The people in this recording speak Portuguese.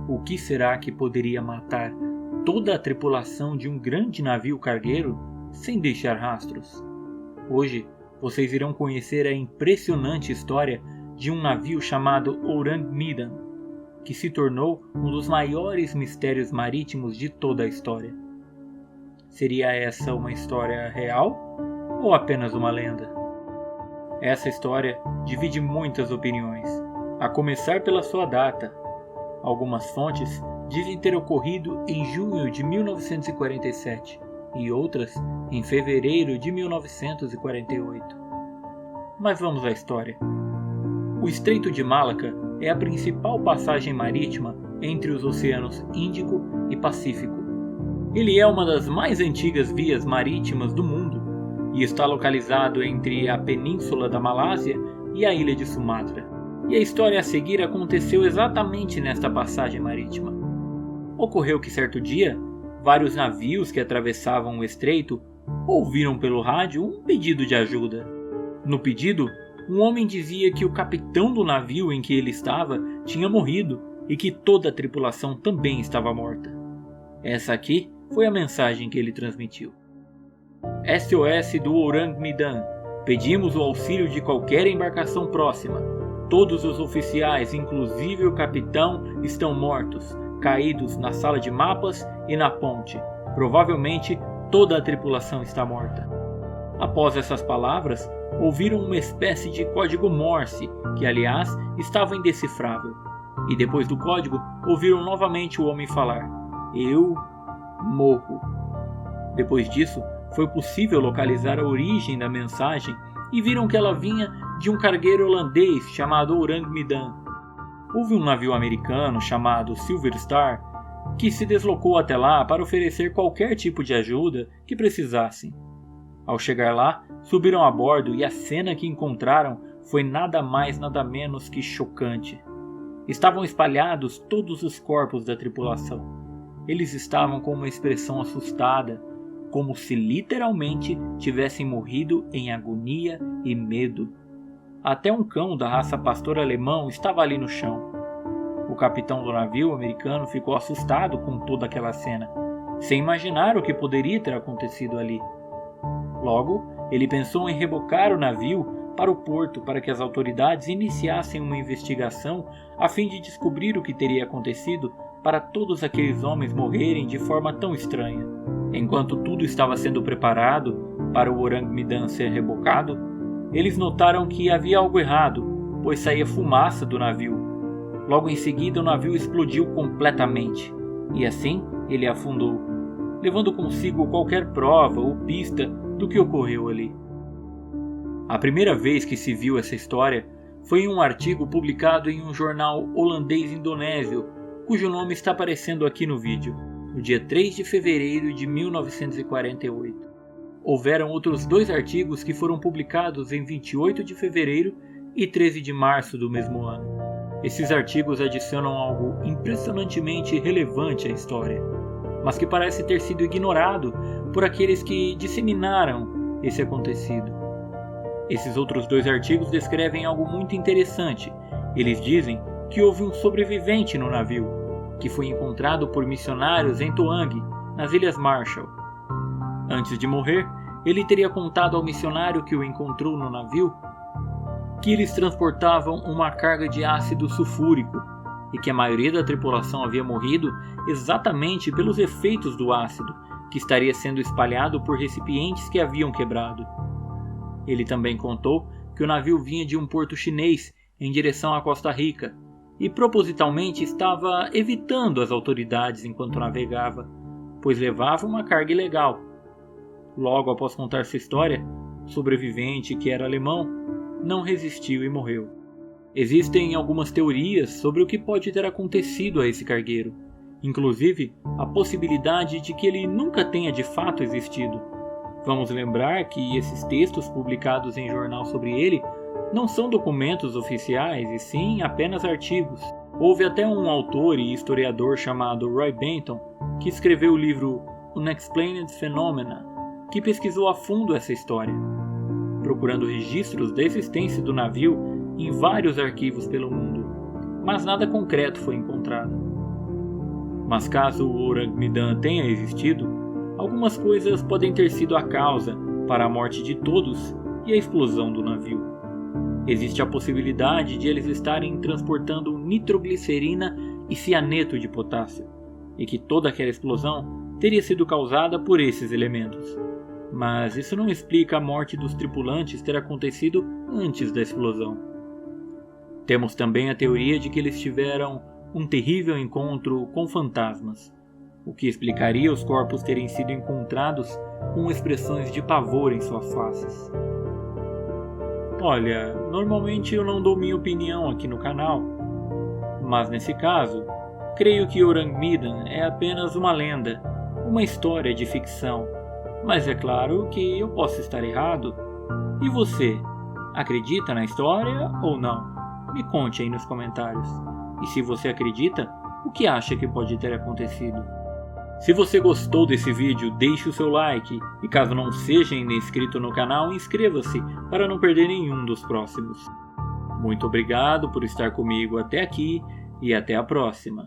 O que será que poderia matar toda a tripulação de um grande navio cargueiro sem deixar rastros? Hoje, vocês irão conhecer a impressionante história de um navio chamado Ourang Medan, que se tornou um dos maiores mistérios marítimos de toda a história. Seria essa uma história real ou apenas uma lenda? Essa história divide muitas opiniões, a começar pela sua data. Algumas fontes dizem ter ocorrido em junho de 1947 e outras em fevereiro de 1948. Mas vamos à história. O Estreito de Malaca é a principal passagem marítima entre os oceanos Índico e Pacífico. Ele é uma das mais antigas vias marítimas do mundo e está localizado entre a península da Malásia e a ilha de Sumatra. E a história a seguir aconteceu exatamente nesta passagem marítima. Ocorreu que certo dia, vários navios que atravessavam o estreito ouviram pelo rádio um pedido de ajuda. No pedido, um homem dizia que o capitão do navio em que ele estava tinha morrido e que toda a tripulação também estava morta. Essa aqui foi a mensagem que ele transmitiu. SOS do Ourang Medan. Pedimos o auxílio de qualquer embarcação próxima. Todos os oficiais, inclusive o capitão, estão mortos, caídos na sala de mapas e na ponte. Provavelmente toda a tripulação está morta. Após essas palavras, ouviram uma espécie de código Morse, que aliás estava indecifrável. E depois do código, ouviram novamente o homem falar: "Eu morro". Depois disso, foi possível localizar a origem da mensagem e viram que ela vinha de um cargueiro holandês chamado Ourang Medan. Houve um navio americano chamado Silver Star que se deslocou até lá para oferecer qualquer tipo de ajuda que precisassem. Ao chegar lá, subiram a bordo e a cena que encontraram foi nada mais nada menos que chocante. Estavam espalhados todos os corpos da tripulação. Eles estavam com uma expressão assustada, como se literalmente tivessem morrido em agonia e medo. Até um cão da raça pastor alemão estava ali no chão. O capitão do navio americano ficou assustado com toda aquela cena, sem imaginar o que poderia ter acontecido ali. Logo, ele pensou em rebocar o navio para o porto para que as autoridades iniciassem uma investigação a fim de descobrir o que teria acontecido para todos aqueles homens morrerem de forma tão estranha. Enquanto tudo estava sendo preparado para o Ourang Medan ser rebocado, eles notaram que havia algo errado, pois saía fumaça do navio. Logo em seguida, o navio explodiu completamente, e assim ele afundou, levando consigo qualquer prova ou pista do que ocorreu ali. A primeira vez que se viu essa história foi em um artigo publicado em um jornal holandês-indonésio, cujo nome está aparecendo aqui no vídeo, no dia 3 de fevereiro de 1948. Houveram outros 2 artigos que foram publicados em 28 de fevereiro e 13 de março do mesmo ano. Esses artigos adicionam algo impressionantemente relevante à história, mas que parece ter sido ignorado por aqueles que disseminaram esse acontecido. Esses outros 2 artigos descrevem algo muito interessante. Eles dizem que houve um sobrevivente no navio, que foi encontrado por missionários em Toang, nas Ilhas Marshall. Antes de morrer, ele teria contado ao missionário que o encontrou no navio que eles transportavam uma carga de ácido sulfúrico e que a maioria da tripulação havia morrido exatamente pelos efeitos do ácido, que estaria sendo espalhado por recipientes que haviam quebrado. Ele também contou que o navio vinha de um porto chinês em direção à Costa Rica e propositalmente estava evitando as autoridades enquanto navegava, pois levava uma carga ilegal. Logo após contar sua história, o sobrevivente, que era alemão, não resistiu e morreu. Existem algumas teorias sobre o que pode ter acontecido a esse cargueiro, inclusive a possibilidade de que ele nunca tenha de fato existido. Vamos lembrar que esses textos publicados em jornal sobre ele não são documentos oficiais e sim apenas artigos. Houve até um autor e historiador chamado Roy Benton que escreveu o livro Unexplained Phenomena, que pesquisou a fundo essa história, procurando registros da existência do navio em vários arquivos pelo mundo, mas nada concreto foi encontrado. Mas caso o Orang Medan tenha existido, algumas coisas podem ter sido a causa para a morte de todos e a explosão do navio. Existe a possibilidade de eles estarem transportando nitroglicerina e cianeto de potássio, e que toda aquela explosão teria sido causada por esses elementos. Mas isso não explica a morte dos tripulantes ter acontecido antes da explosão. Temos também a teoria de que eles tiveram um terrível encontro com fantasmas, o que explicaria os corpos terem sido encontrados com expressões de pavor em suas faces. Olha, normalmente eu não dou minha opinião aqui no canal, mas nesse caso, creio que Orang Medan é apenas uma lenda, uma história de ficção, mas é claro que eu posso estar errado. E você, acredita na história ou não? Me conte aí nos comentários. E se você acredita, o que acha que pode ter acontecido? Se você gostou desse vídeo, deixe o seu like e caso não seja ainda inscrito no canal, inscreva-se para não perder nenhum dos próximos. Muito obrigado por estar comigo até aqui e até a próxima.